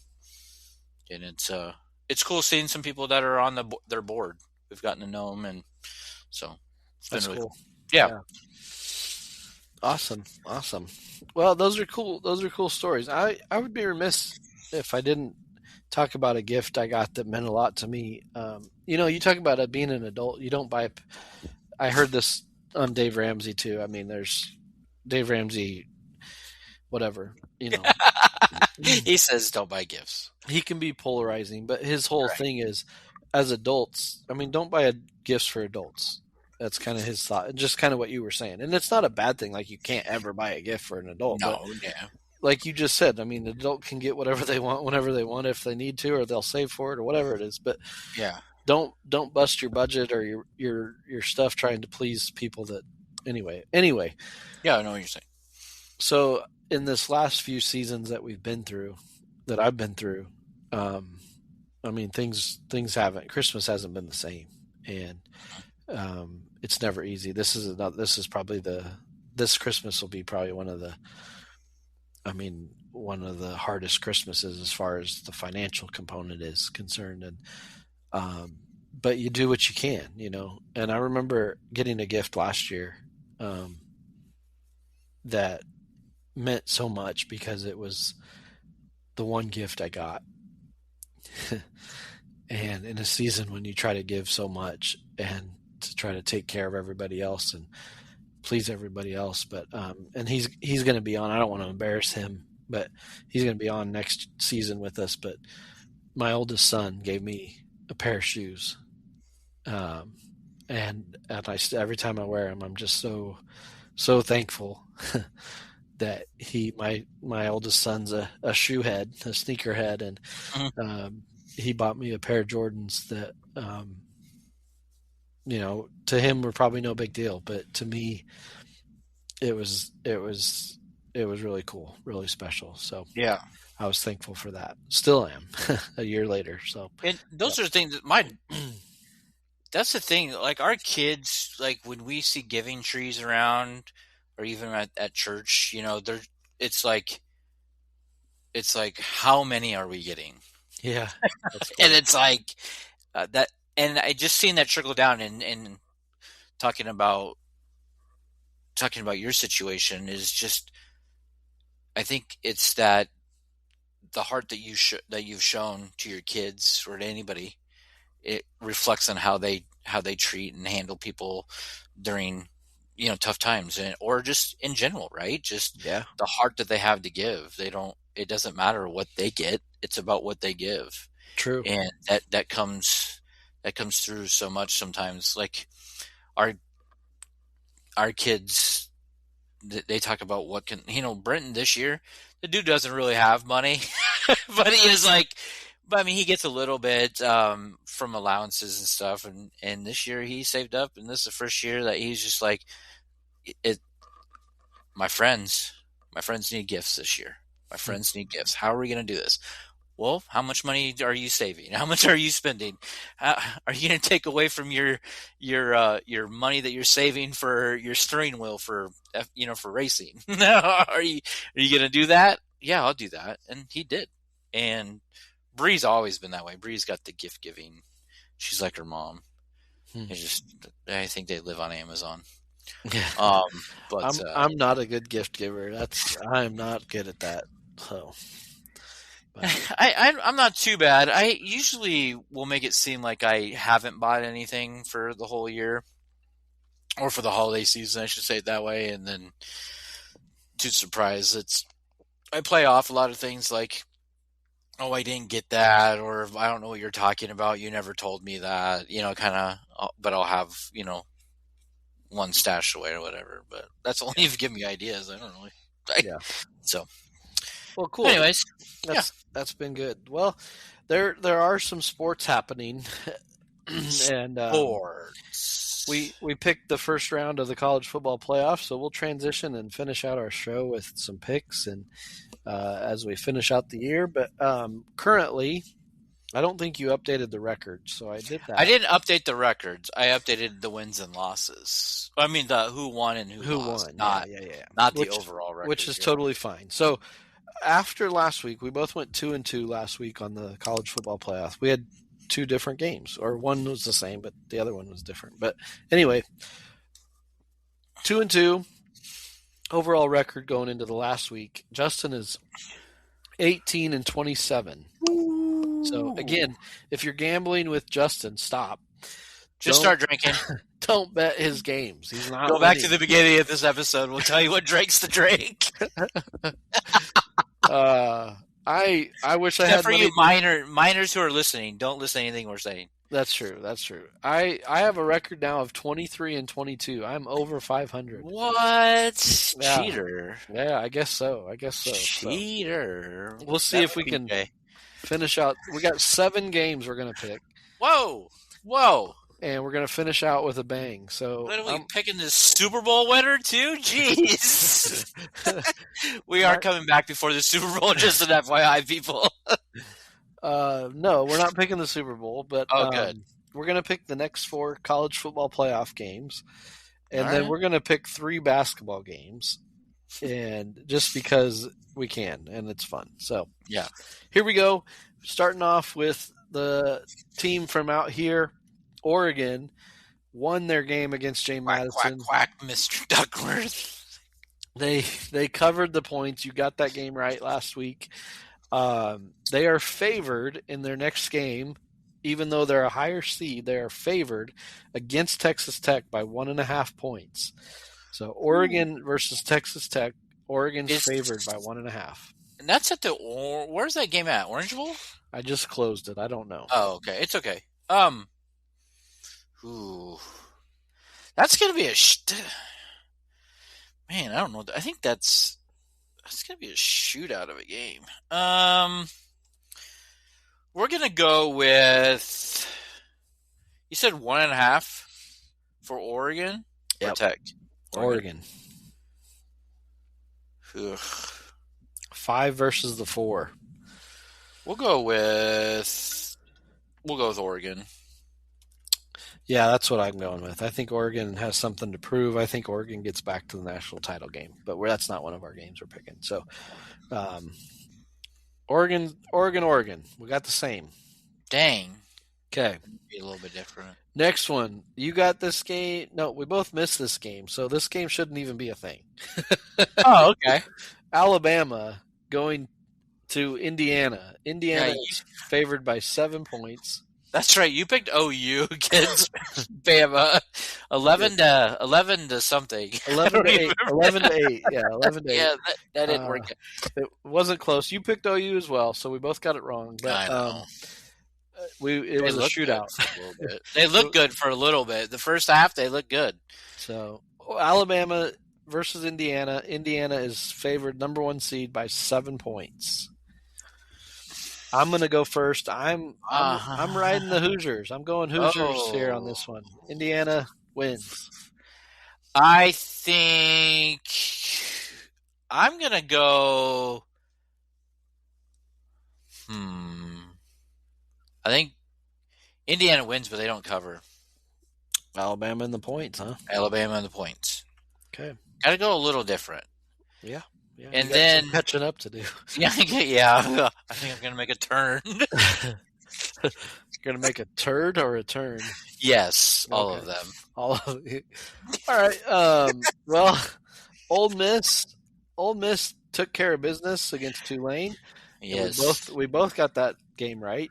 it's cool seeing some people that are on their board. We've gotten to know them, and so it's been That's really cool. cool. Yeah. Yeah. Awesome. Well, those are cool. Those are cool stories. I would be remiss if I didn't talk about a gift I got that meant a lot to me. You talk about it being an adult. You don't buy. I heard this on Dave Ramsey too. I mean, there's Dave Ramsey, whatever. He says don't buy gifts. He can be polarizing, but his whole Right. thing is, as adults, I mean, don't buy gifts for adults. That's kind of his thought, just kind of what you were saying. And it's not a bad thing. Like, you can't ever buy a gift for an adult. But No, yeah. like you just said, I mean, the adult can get whatever they want, whenever they want, if they need to, or they'll save for it, or whatever it is. But Yeah. don't bust your budget or your stuff trying to please people that anyway. Yeah, I know what you're saying. So in this last few seasons that I've been through, I mean, things haven't, Christmas hasn't been the same, and it's never easy. This is probably this Christmas will be probably one of the hardest Christmases as far as the financial component is concerned. And but you do what you can, and I remember getting a gift last year that meant so much because it was the one gift I got. And in a season when you try to give so much and to try to take care of everybody else and please everybody else, but and he's going to be on. I don't want to embarrass him, but he's going to be on next season with us. But my oldest son gave me a pair of shoes, and every time I wear them, I'm just so thankful that my oldest son's a shoe head, a sneaker head, and Mhm. he bought me a pair of Jordans that to him were probably no big deal, but to me it was really cool, really special. So Yeah. I was thankful for that. Still am a year later. So And those yep. are things that's the thing. Like our kids, like when we see giving trees around or even at church, it's like, how many are we getting? Yeah, that's And funny. it's like that. And I just seen that trickle down and talking about your situation is just, I think it's that the heart that you've shown to your kids or to anybody, it reflects on how they treat and handle people during tough times or just in general, right? Just Yeah, the heart that they have to give. It doesn't matter what they get, it's about what they give. true. And that comes through so much sometimes. Like our kids, they talk about what can, Brenton this year, the dude doesn't really have money, but he is like, but I mean, he gets a little bit from allowances and stuff, and this year he saved up, and this is the first year that he's just like, it. My friends need gifts this year. My friends need gifts. How are we going to do this? Well, how much money are you saving? How much are you spending? Are you going to take away from your money that you're saving for your steering wheel for racing? Are you going to do that? Yeah, I'll do that. And he did. And Bree's always been that way. Bree's got the gift giving. She's like her mom. I think they live on Amazon. But I'm not a good gift giver. I'm not good at that. So. I'm not too bad. I usually will make it seem like I haven't bought anything for the whole year, or for the holiday season, I should say it that way. And then, to surprise, I play off a lot of things like, oh, I didn't get that, or I don't know what you're talking about. You never told me that, kind of. But I'll have one stashed away or whatever. But that's only if you give me ideas. I don't know. Yeah. So. Well, cool. Anyways, that's been good. Well, there are some sports happening, and we picked the first round of the college football playoff, so we'll transition and finish out our show with some picks, and as we finish out the year. But currently, I don't think you updated the records, so I did that. I didn't update the records. I updated the wins and losses. I mean, the who won and who lost. Not the overall record, which is totally fine. So. After last week, we both went 2-2 last week on the college football playoff. We had two different games, or one was the same, but the other one was different. But anyway, 2-2 overall record going into the last week. Justin is 18-27. Ooh. So again, if you're gambling with Justin, stop. Just start drinking. Don't bet his games. He's not. Go back to the beginning of this episode. We'll tell you what drinks to drink. I wish I had for you minors who are listening. Don't listen to anything we're saying. That's true. I have a record now of 23-22. I'm over 500. What? Yeah. Cheater. Yeah, I guess so. Cheater. So, we'll see if we can finish out. We got 7 games we're gonna pick. Whoa. And we're gonna finish out with a bang. So what are we picking, this Super Bowl winner too? Jeez. We are coming back before the Super Bowl, just an FYI, people. No, we're not picking the Super Bowl, but good. We're gonna pick the next 4 college football playoff games, and then we're gonna pick 3 basketball games, and just because we can, and it's fun. So yeah, here we go. Starting off with the team from out here. Oregon won their game against James Madison. Quack, Mr. Duckworth. They covered the points. You got that game right last week. They are favored in their next game, even though they're a higher seed. They are favored against Texas Tech by 1.5 points. So Oregon versus Texas Tech. Oregon's favored by 1.5. And that's at where's that game at? Orangeville? I just closed it. I don't know. Oh, okay. It's okay. Ooh, that's gonna be man. I don't know. I think that's gonna be a shootout of a game. We're gonna go with. You said 1.5 for Oregon. Yep. Or Tech. Oregon. Ugh. 5 versus the 4. We'll go with Oregon. Yeah, that's what I'm going with. I think Oregon has something to prove. I think Oregon gets back to the national title game, but that's not one of our games we're picking. So, Oregon. We got the same. Dang. Okay. Be a little bit different. Next one. You got this game. No, we both missed this game, so this game shouldn't even be a thing. Oh, okay. Alabama going to Indiana. Indiana is favored by 7 points. That's right. You picked OU against Bama, 11 to something. 11 to 8. 11 to 8. Yeah, 11 to 8. Yeah, that didn't work. It wasn't close. You picked OU as well, so we both got it wrong. But, I know. It was a shootout. For a little bit. They looked good for a little bit. The first half, they looked good. So Alabama versus Indiana. Indiana is favored number 1 seed by 7 points. I'm going to go first. I'm riding the Hoosiers. I'm going Hoosiers here on this one. Indiana wins. I think I'm going to go. I think Indiana wins, but they don't cover. Alabama and the points, huh? Alabama and the points. Okay. Got to go a little different. Yeah. And then some catching up to do. Yeah. I think I'm going to make a turn. You're going to make a turd or a turn? Yes, all of them. All right. Well, Ole Miss took care of business against Tulane. Yes. We both got that game right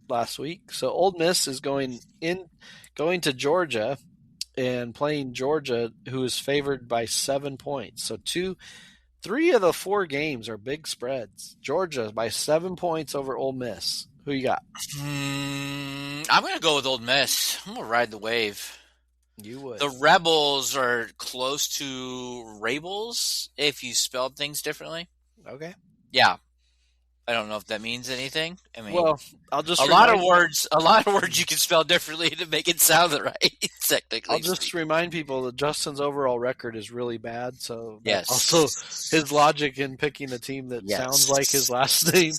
last week. So Ole Miss is going to Georgia and playing Georgia, who is favored by 7 points. So 3 of the 4 games are big spreads. Georgia by 7 points over Ole Miss. Who you got? I'm going to go with Ole Miss. I'm going to ride the wave. You would. The Rebels are close to Rabels if you spelled things differently. Okay. Yeah. I don't know if that means anything. I mean, well, I'll just a lot of words you can spell differently to make it sound right. Technically, I'll just remind people that Justin's overall record is really bad. So yes, also his logic in picking a team that sounds like his last name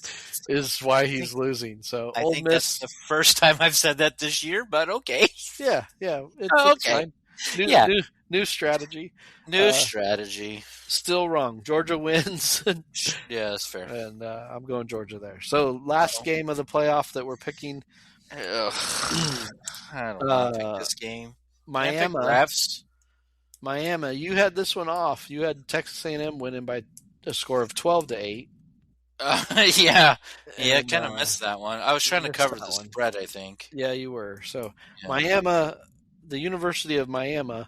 is why he's losing. So I think that's the first time I've said that this year, but okay. Yeah, it's fine. New strategy. New strategy. Still wrong. Georgia wins. Yeah, that's fair. And I'm going Georgia there. So last game of the playoff that we're picking. I don't want to pick this game. Miami. You had this one off. You had Texas A&M winning by a score of 12-8. Yeah, I kind of missed that one. I was trying to cover the spread, I think. Yeah, you were. So Miami, the University of Miami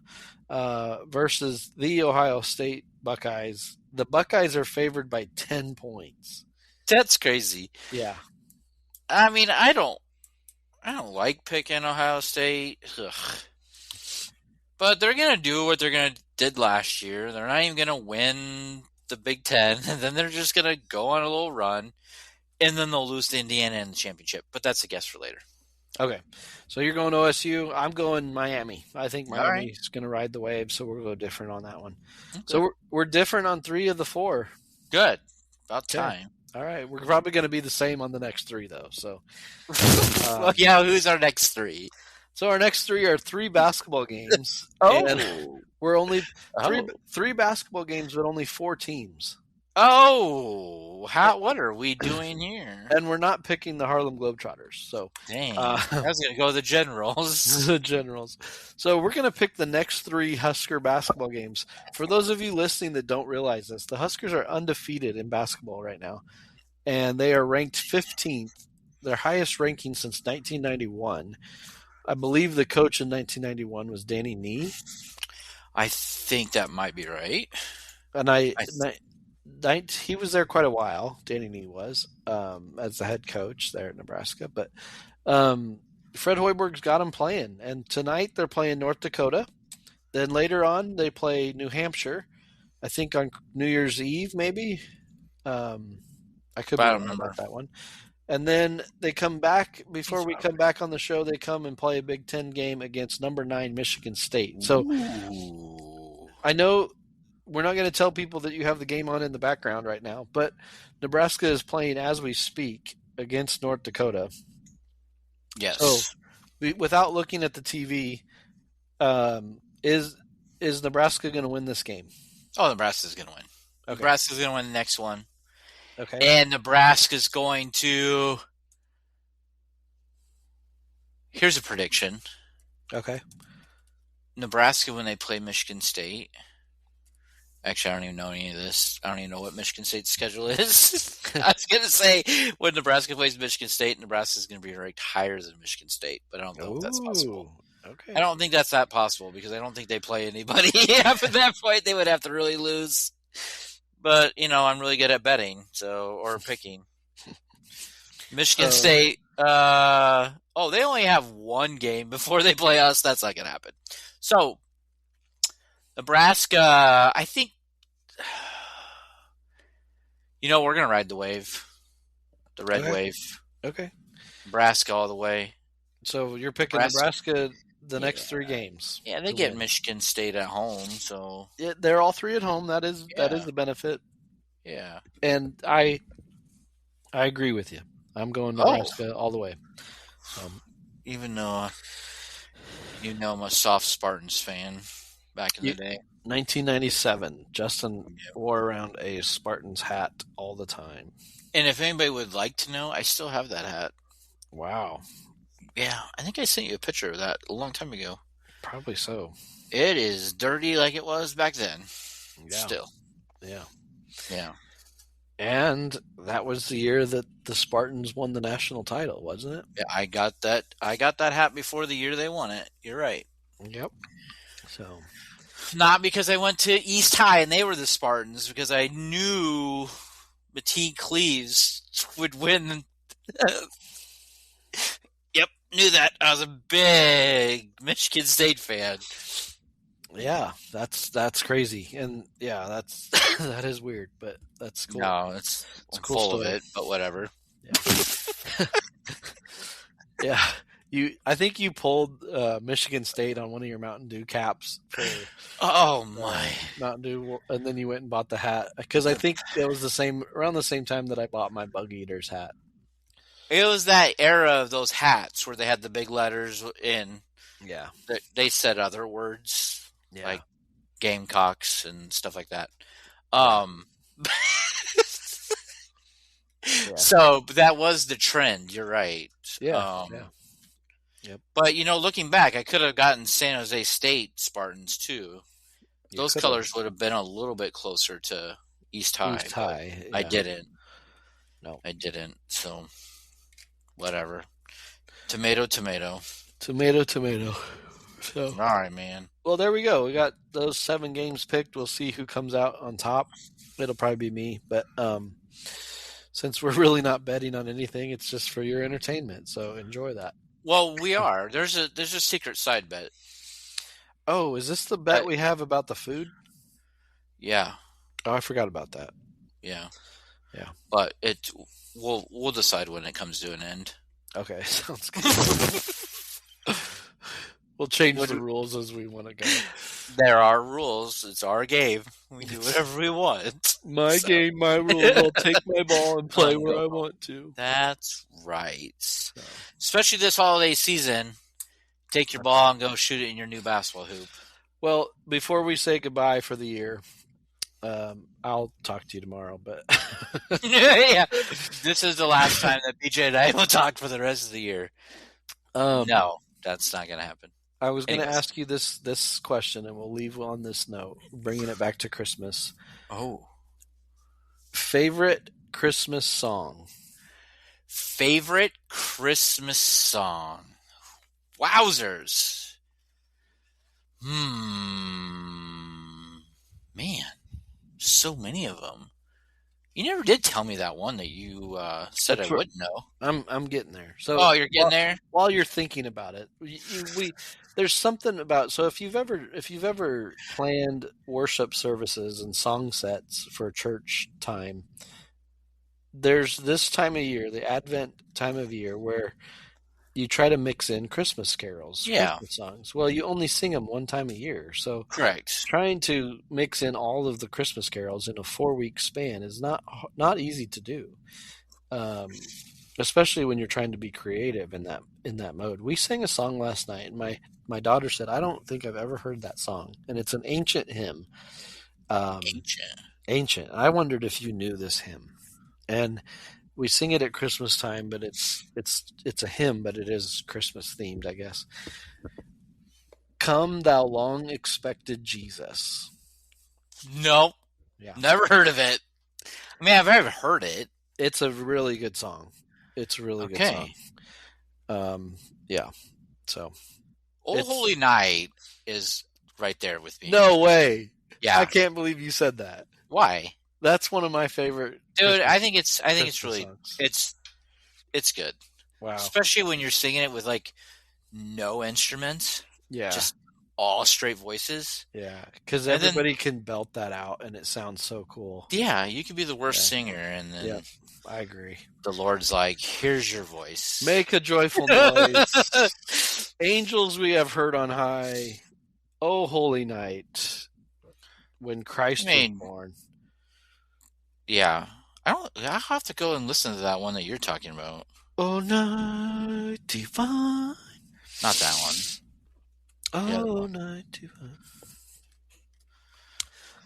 versus the Ohio State Buckeyes. The Buckeyes are favored by 10 points. That's crazy. Yeah. I mean, I don't like picking Ohio State. Ugh. But they're going to do what they're did last year. They're not even going to win the Big Ten, and then they're just going to go on a little run, and then they'll lose to Indiana in the championship. But that's a guess for later. Okay. So you're going OSU. I'm going Miami. I think Miami's going to ride the wave, so we'll go different on that one. Okay. So we're different on 3 of the 4. Good. About time. All right. We're probably going to be the same on the next 3, though. So, well, yeah, who's our next 3? So our next 3 are 3 basketball games. And we're only 3 basketball games, but only 4 teams. Oh, what are we doing here? And we're not picking the Harlem Globetrotters. So, dang, I was going to go with the Generals. The Generals. So we're going to pick the next 3 Husker basketball games. For those of you listening that don't realize this, the Huskers are undefeated in basketball right now, and they are ranked 15th, their highest ranking since 1991. I believe the coach in 1991 was Danny Nee. I think that might be right. And he was there quite a while. Danny Nee was as the head coach there at Nebraska. But Fred Hoiberg's got them playing. And tonight they're playing North Dakota. Then later on they play New Hampshire. I think on New Year's Eve maybe. I could be wrong about that one. And then they come back, before we come back on the show, they come and play a Big Ten game against number 9 Michigan State. So I know we're not going to tell people that you have the game on in the background right now, but Nebraska is playing as we speak against North Dakota. Yes. So without looking at the TV, is Nebraska going to win this game? Oh, Nebraska's going to win. Okay. Nebraska's going to win the next one. Okay. And Nebraska's going to – here's a prediction. Okay. Nebraska, when they play Michigan State – actually, I don't even know any of this. I don't even know what Michigan State's schedule is. I was going to say when Nebraska plays Michigan State, Nebraska's going to be ranked higher than Michigan State, but I don't know if that's possible. Okay. I don't think that's that possible because I don't think they play anybody. After that point, they would have to really lose. But, I'm really good at betting, or picking. Michigan State They only have one game before they play us. That's not gonna happen. So Nebraska, I think. We're gonna ride the wave, the red wave. Okay. Nebraska all the way. So you're picking Nebraska the next 3 games. Yeah, they get Michigan State at home, so they're all 3 at home. That is the benefit. Yeah, and I agree with you. I'm going Nebraska all the way. Even though I'm a soft Spartans fan back in the day. 1997, Justin wore around a Spartans hat all the time. And if anybody would like to know, I still have that hat. Wow. Yeah, I think I sent you a picture of that a long time ago. Probably so. It is dirty like it was back then. Yeah. Still. Yeah. Yeah. And that was the year that the Spartans won the national title, wasn't it? Yeah, I got that hat before the year they won it. You're right. Yep. So, not because I went to East High and they were the Spartans, because I knew Matee Cleaves would win. Yep, knew that. I was a big Michigan State fan. Yeah, that's crazy, and yeah, that is weird, but that's cool. No, it's cool full story. Of it, but whatever. Yeah. I think you pulled Michigan State on one of your Mountain Dew caps for Mountain Dew, and then you went and bought the hat, because I think it was around the same time that I bought my Bug Eaters hat. It was that era of those hats where they had the big letters in. Yeah, they said other words. Yeah. Like Gamecocks and stuff like that. So that was the trend. You're right. Yeah. Yep. But looking back, I could have gotten San Jose State Spartans too. Those colors would have been a little bit closer to East High. East High. Yeah. I didn't. No, I didn't. So whatever. Tomato. Tomato. So, all right, man. Well, there we go. We got those 7 games picked. We'll see who comes out on top. It'll probably be me, but since we're really not betting on anything, it's just for your entertainment. So enjoy that. Well, we are. There's a secret side bet. Oh, is this the bet we have about the food? Yeah. Oh, I forgot about that. Yeah. Yeah. But we'll decide when it comes to an end. Okay, sounds good. We'll change the rules as we want to go. There are rules. It's our game. We do whatever we want. My game, my rules. I'll take my ball and play where I want to. That's right. So. Especially this holiday season. Take your ball and go shoot it in your new basketball hoop. Well, before we say goodbye for the year, I'll talk to you tomorrow. But yeah, this is the last time that BJ and I will talk for the rest of the year. No, that's not going to happen. I was going to ask you this question, and we'll leave on this note, bringing it back to Christmas. Oh. Favorite Christmas song? Favorite Christmas song? Wowzers. Man, so many of them. You never did tell me that one that you said I wouldn't know. I'm getting there. So you're getting there? While you're thinking about it, there's something about, so if you've ever planned worship services and song sets for church time, there's this time of year, the Advent time of year, where you try to mix in Christmas carols, Christmas songs. Well, you only sing them one time a year, so correct. Trying to mix in all of the Christmas carols in a 4-week span is not easy to do, especially when you're trying to be creative in that mode. We sang a song last night, and my daughter said, "I don't think I've ever heard that song," and it's an ancient hymn. Ancient. I wondered if you knew this hymn, and we sing it at Christmas time, but it's a hymn, but it is Christmas themed, I guess. Come, thou long expected Jesus. Nope. Yeah. Never heard of it. I mean, I've never heard it. It's a really good song. It's a really good song. Yeah. So, Old Holy Night is right there with me. No way. Yeah. I can't believe you said that. Why? That's one of my favorite. Dude, I think it's Christmas really songs. it's good. Wow. Especially when you're singing it with like no instruments, Yeah. just all straight voices. Yeah, because And then everybody can belt that out, and it sounds so cool. yeah, you can be the worst Yeah. singer, and then Yep, I agree. the Lord's like, "Here's your voice. Make a joyful noise. Angels we have heard on high. Oh, holy night, when Christ was born. Yeah, I'll have to go and listen to that one that you're talking about. Oh, night divine. Not that one. Oh, night divine.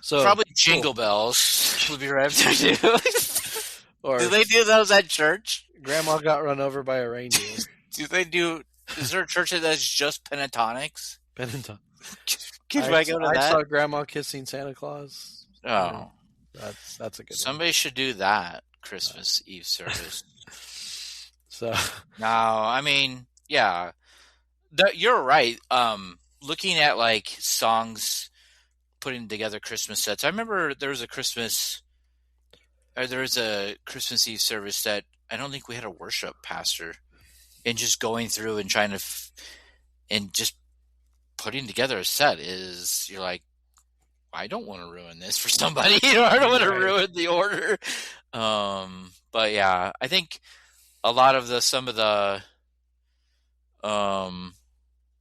So probably Jingle Bells would be right after too. Or do they do those at church? Grandma got run over by a reindeer. Do they do? Is there a church that's just pentatonics? Pentatonic. I go to that? I saw Grandma kissing Santa Claus. Oh, yeah, that's a good Somebody one. should do that Christmas Eve service. So no, I mean, yeah, you're right. Looking at like songs, putting together Christmas sets. I remember there was a Christmas Eve service that I don't think we had a worship pastor, and just going through and trying to and just putting together a set is you're like, I don't want to ruin this for somebody. I don't want to ruin the order. But yeah, I think a lot of some of the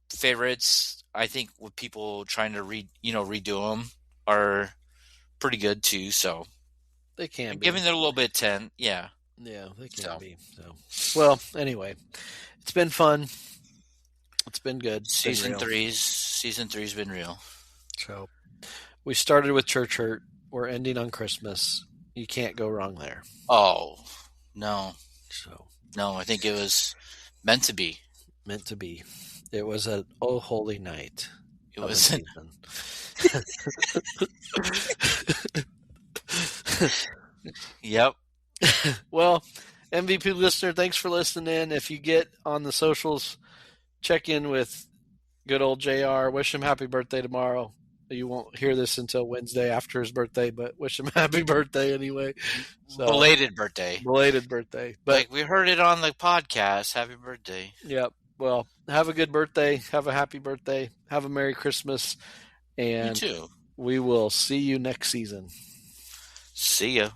favorites, I think with people trying to redo them are pretty good too. So they can be. Giving it a little bit 10. Yeah. Yeah, they can be. So, well, anyway, it's been fun. It's been good. Season three's been real. So we started with Church Hurt. We're ending on Christmas. You can't go wrong there. Oh, no. So no, I think it was meant to be. Meant to be. It was an oh holy night. It was Yep. Well, MVP listener, thanks for listening in. If you get on the socials, check in with good old JR. Wish him happy birthday tomorrow. You won't hear this until Wednesday after his birthday, but wish him happy birthday anyway. So, belated birthday. But like we heard it on the podcast. Happy birthday. Yep. Well, have a good birthday. Have a happy birthday. Have a Merry Christmas. And you too. We will see you next season. See ya.